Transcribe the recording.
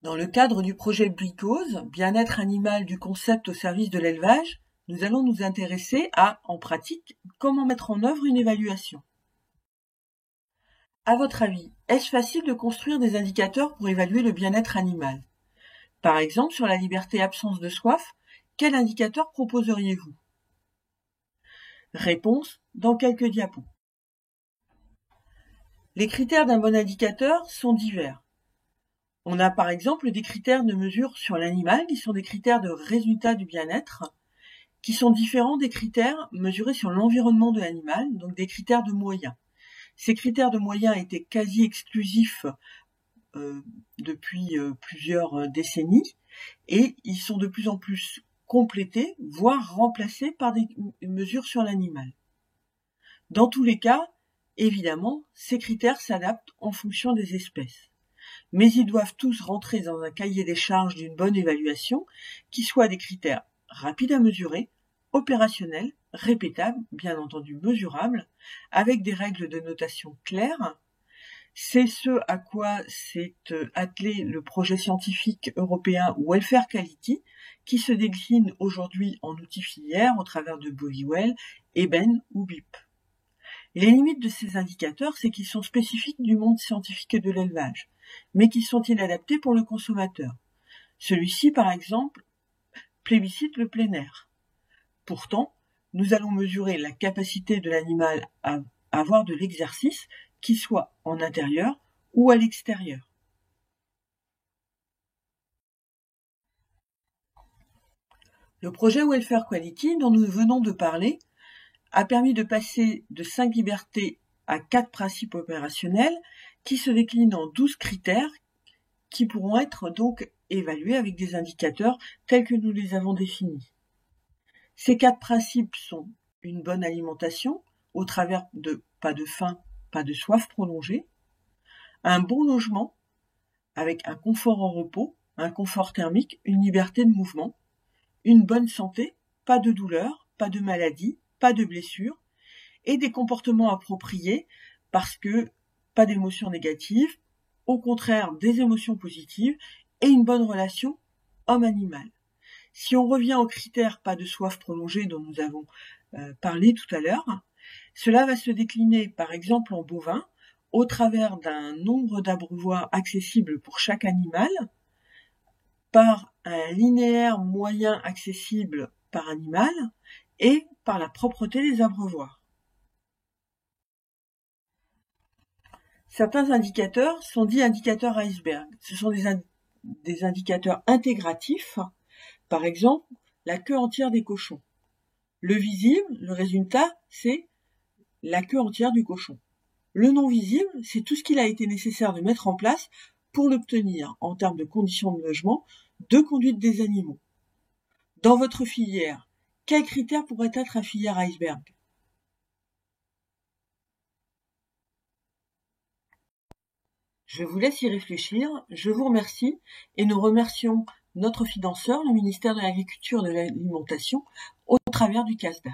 Dans le cadre du projet BICOSE, bien-être animal du concept au service de l'élevage, nous allons nous intéresser à, en pratique, comment mettre en œuvre une évaluation. À votre avis, est-ce facile de construire des indicateurs pour évaluer le bien-être animal? Par exemple, sur la liberté absence de soif, quel indicateur proposeriez-vous? Réponse dans quelques diapos. Les critères d'un bon indicateur sont divers. On a par exemple des critères de mesure sur l'animal qui sont des critères de résultat du bien-être, qui sont différents des critères mesurés sur l'environnement de l'animal, donc des critères de moyens. Ces critères de moyens étaient quasi exclusifs depuis plusieurs décennies et ils sont de plus en plus complétés, voire remplacés par des mesures sur l'animal. Dans tous les cas, évidemment, ces critères s'adaptent en fonction des espèces. Mais ils doivent tous rentrer dans un cahier des charges d'une bonne évaluation qui soit des critères rapides à mesurer, opérationnels, répétables, bien entendu mesurables, avec des règles de notation claires. C'est ce à quoi s'est attelé le projet scientifique européen Welfare Quality, qui se décline aujourd'hui en outils filières au travers de Bovywell, Eben ou BIP. Les limites de ces indicateurs, c'est qu'ils sont spécifiques du monde scientifique et de l'élevage, mais qu'ils sont inadaptés pour le consommateur. Celui-ci, par exemple, plébiscite le plein air. Pourtant, nous allons mesurer la capacité de l'animal à avoir de l'exercice, qu'il soit en intérieur ou à l'extérieur. Le projet Welfare Quality, dont nous venons de parler, a permis de passer de 5 libertés à 4 principes opérationnels qui se déclinent en 12 critères qui pourront être donc évalués avec des indicateurs tels que nous les avons définis. Ces 4 principes sont une bonne alimentation au travers de pas de faim, pas de soif prolongée, un bon logement avec un confort en repos, un confort thermique, une liberté de mouvement, une bonne santé, pas de douleur, pas de maladie, pas de blessures, et des comportements appropriés parce que pas d'émotions négatives, au contraire des émotions positives et une bonne relation homme-animal. Si on revient aux critères pas de soif prolongée dont nous avons parlé tout à l'heure, cela va se décliner par exemple en bovin au travers d'un nombre d'abreuvoirs accessibles pour chaque animal, par un linéaire moyen accessible par animal et par la propreté des abreuvoirs. Certains indicateurs sont dits indicateurs iceberg. Ce sont des indicateurs intégratifs, par exemple la queue entière des cochons. Le visible, le résultat, c'est la queue entière du cochon. Le non visible, c'est tout ce qu'il a été nécessaire de mettre en place pour l'obtenir en termes de conditions de logement, de conduite des animaux. Dans votre filière, quels critères pourraient être un filière iceberg? Je vous laisse y réfléchir, je vous remercie et nous remercions notre financeur, le ministère de l'Agriculture et de l'Alimentation, au travers du CASDA.